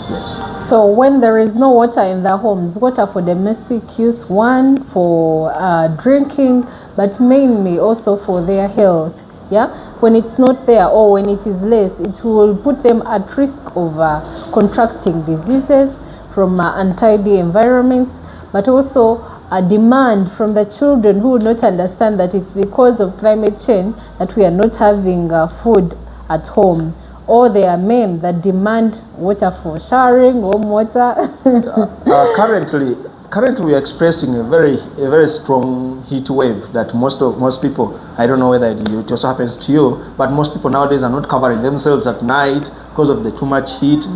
Yes. So when there is no water in the homes, water for domestic use, one for drinking, but mainly also for their health. Yeah, when it's not there or when it is less, it will put them at risk of contracting diseases from untidy environments, but also a demand from the children who will not understand that it's because of climate change that we are not having food at home. Or there are men that demand water for showering, warm water. Currently we are experiencing a very strong heat wave that most people, I don't know whether it also happens to you, but most people nowadays are not covering themselves at night because of the too much heat.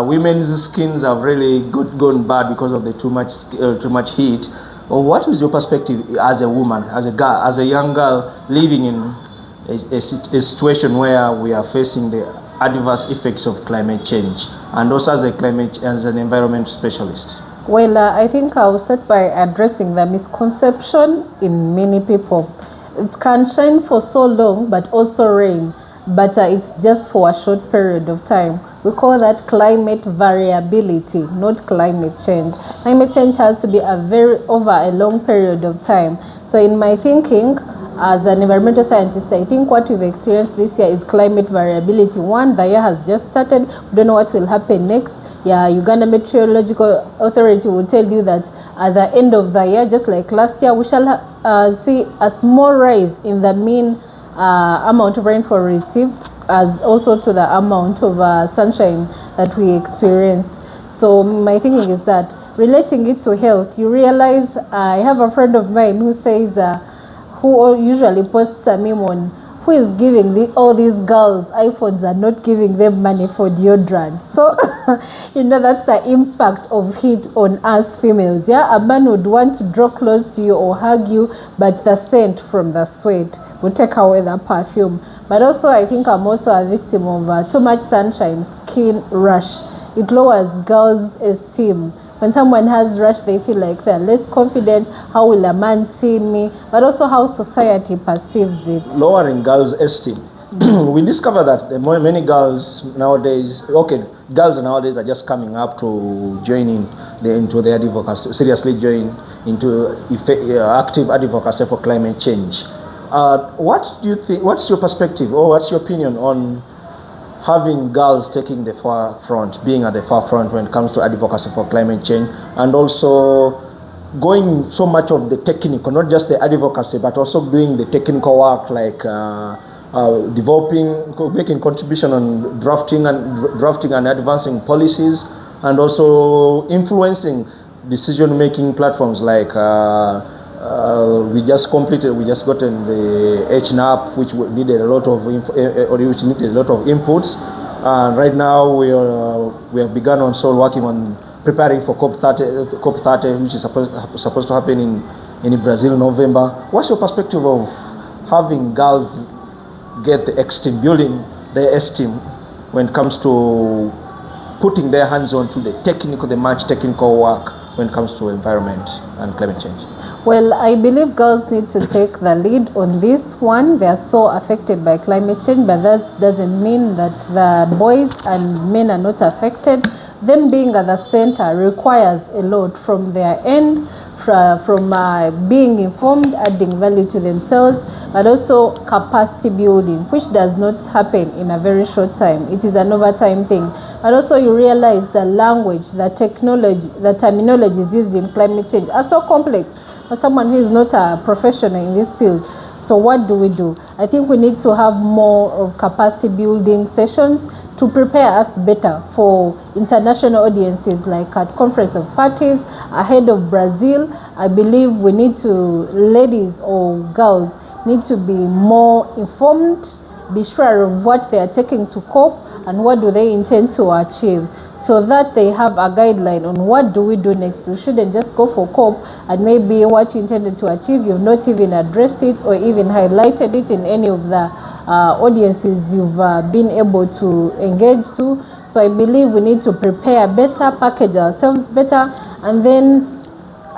Women's skins have really gone bad because of the too much heat. What is your perspective as a woman, as a girl, as a young girl living in a situation where we are facing the adverse effects of climate change, and also as an environment specialist? Well, I think I'll start by addressing the misconception in many people. It can shine for so long, but also rain, but it's just for a short period of time. We call that climate variability, not climate change. Climate change has to be over a long period of time. So in my thinking, as an environmental scientist, I think what we've experienced this year is climate variability. One, the year has just started. We don't know what will happen next. Yeah, Uganda Meteorological Authority will tell you that at the end of the year, just like last year, we shall see a small rise in the mean amount of rainfall received, as also to the amount of sunshine that we experienced. So my thinking is that relating it to health, you realize, I have a friend of mine who says, who usually posts a meme on who is giving all these girls iPhones and not giving them money for deodorant. So, that's the impact of heat on us females. Yeah, a man would want to draw close to you or hug you, but the scent from the sweat will take away the perfume. But also, I think I'm also a victim of too much sunshine, skin rash. It lowers girls' esteem. When someone has rash, they feel like they're less confident. How will a man see me? But also how society perceives it. Lowering girls' esteem. We discover that many girls nowadays, girls nowadays are just coming up to join into the advocacy, seriously join into active advocacy for climate change. What do you think? What's your perspective, or what's your opinion on having girls taking the forefront, being at the forefront when it comes to advocacy for climate change, and also going so much of the technical, not just the advocacy, but also doing the technical work like developing, making contribution on drafting and advancing policies, and also influencing decision-making platforms like we just gotten the HNAP, which needed a lot of inputs, and right now we have begun also working on preparing for COP30, which is supposed to happen in Brazil in November. What's your perspective of having girls get the esteem, building their esteem when it comes to putting their hands on to the much technical work when it comes to environment and climate change? Well, I believe girls need to take the lead on this one. They are so affected by climate change, but that doesn't mean that the boys and men are not affected. Them being at the center requires a lot from their end, from being informed, adding value to themselves, but also capacity building, which does not happen in a very short time. It is an overtime thing. But also you realize the language, the technology, the terminologies used in climate change are so complex for someone who is not a professional in this field. So what do? I think we need to have more of capacity building sessions to prepare us better for international audiences, like at Conference of Parties, ahead of Brazil. I believe we need to, ladies or girls, need to be more informed, be sure of what they are taking to COP and what do they intend to achieve, so that they have a guideline on what do we do next. You shouldn't just go for COP and maybe what you intended to achieve, you've not even addressed it or even highlighted it in any of the audiences you've been able to engage to. So I believe we need to prepare better, package ourselves better, and then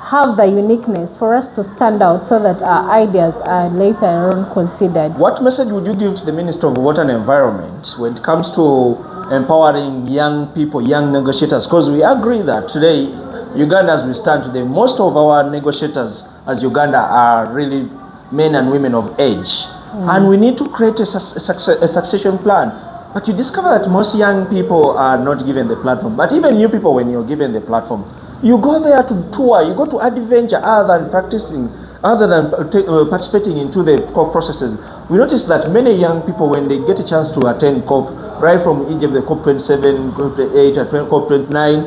have the uniqueness for us to stand out so that our ideas are later on considered. What message would you give to the Minister of Water and Environment when it comes to empowering young people, young negotiators, because we agree that today, Uganda as we stand today, most of our negotiators as Uganda are really men and women of age. And we need to create a succession plan. But you discover that most young people are not given the platform. But even you people, when you're given the platform, you go there to tour, you go to adventure other than practicing, other than participating into the COP processes. We notice that many young people, when they get a chance to attend COP, right from Egypt, the COP 27, COP 28, COP 29,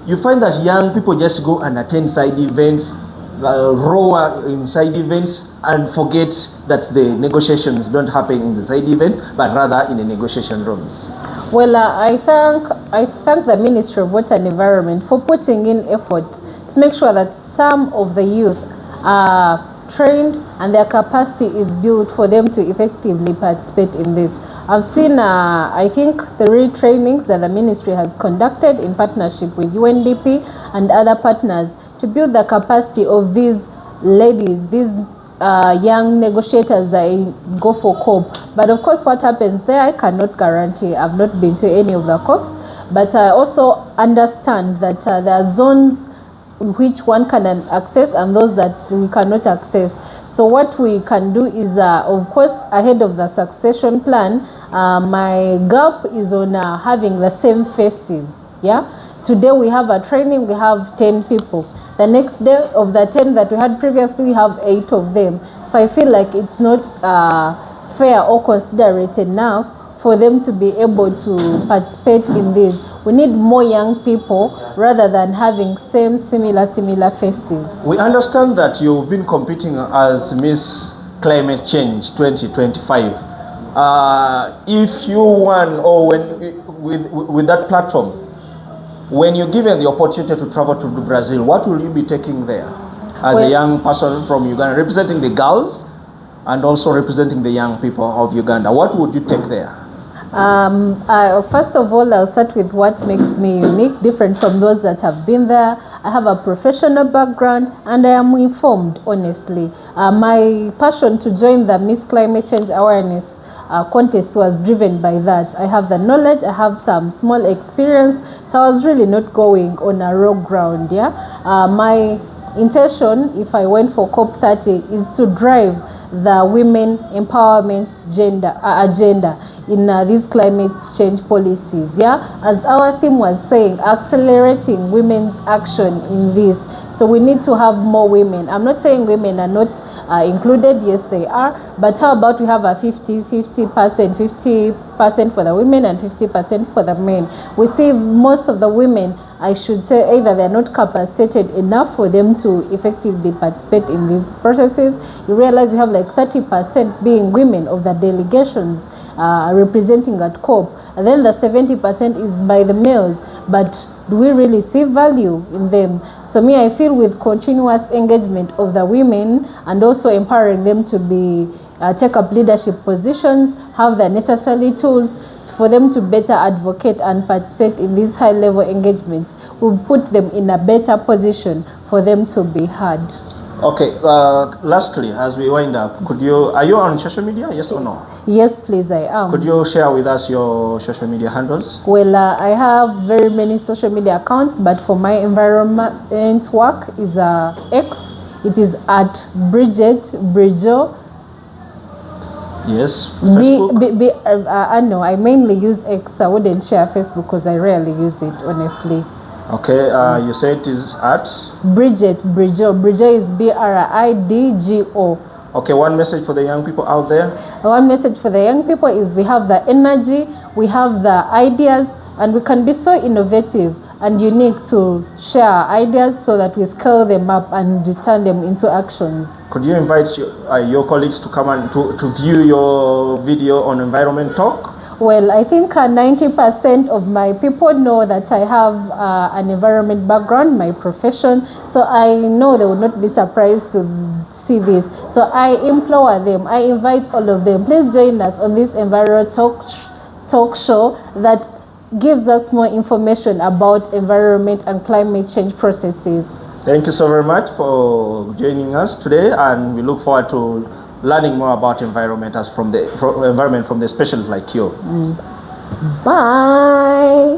you find that young people just go and attend side events, row in side events, and forget that the negotiations don't happen in the side event, but rather in the negotiation rooms. Well, I thank the Ministry of Water and Environment for putting in effort to make sure that some of the youth are trained and their capacity is built for them to effectively participate in this. I've seen, I think, 3 trainings that the ministry has conducted in partnership with UNDP and other partners to build the capacity of these ladies, these young negotiators that go for COP. But of course, what happens there, I cannot guarantee. I've not been to any of the COPs, but I also understand that there are zones which one can access and those that we cannot access. So what we can do is, of course, ahead of the succession plan, my gap is on having the same faces. Yeah. Today we have a training, we have 10 people. The next day of the 10 that we had previously, we have 8 of them. So I feel like it's not fair or considerate enough for them to be able to participate in this. We need more young people rather than having similar faces. We understand that you've been competing as Miss Climate Change 2025. If you won, or with that platform, when you're given the opportunity to travel to Brazil, what will you be taking there as a young person from Uganda, representing the girls and also representing the young people of Uganda? What would you take there? First of all, I'll start with what makes me unique, different from those that have been there. I have a professional background and I am informed, honestly. My passion to join the Miss Climate Change Awareness contest was driven by that. I have the knowledge, I have some small experience, so I was really not going on a rogue ground. Yeah, my intention, if I went for COP30, is to drive the women empowerment agenda in these climate change policies. Yeah, as our theme was saying, accelerating women's action in this. So we need to have more women. I'm not saying women are not included. Yes, they are. But how about we have a 50% for the women and 50% for the men? We see most of the women, I should say, either they're not capacitated enough for them to effectively participate in these processes. You realize you have like 30% being women of the delegations representing at COP, and then the 70% is by the males. But do we really see value in them? So me, I feel with continuous engagement of the women and also empowering them to take up leadership positions, have the necessary tools for them to better advocate and participate in these high-level engagements, will put them in a better position for them to be heard. Okay, lastly, as we wind up, are you on social media, yes or no? Yes, please, I am. Could you share with us your social media handles? Well, I have very many social media accounts, but for my environment work is X. It is at Bridget Bridget. Yes, Facebook? No, I mainly use X. I wouldn't share Facebook because I rarely use it, honestly. Okay, you say it is at? Bridget Bridget. Bridget is BRIDGO. Okay, one message for the young people out there? One message for the young people is we have the energy, we have the ideas, and we can be so innovative and unique to share ideas so that we scale them up and turn them into actions. Could you invite your colleagues to come and to view your video on EnvironmentTalk? Well, I think 90% of my people know that I have an environment background, my profession, so I know they would not be surprised to see this. So I implore them, I invite all of them, please join us on this EnvironmentTalk talk show that gives us more information about environment and climate change processes. Thank you so very much for joining us today, and we look forward to learning more about environment from the specialists like you. Bye. Bye.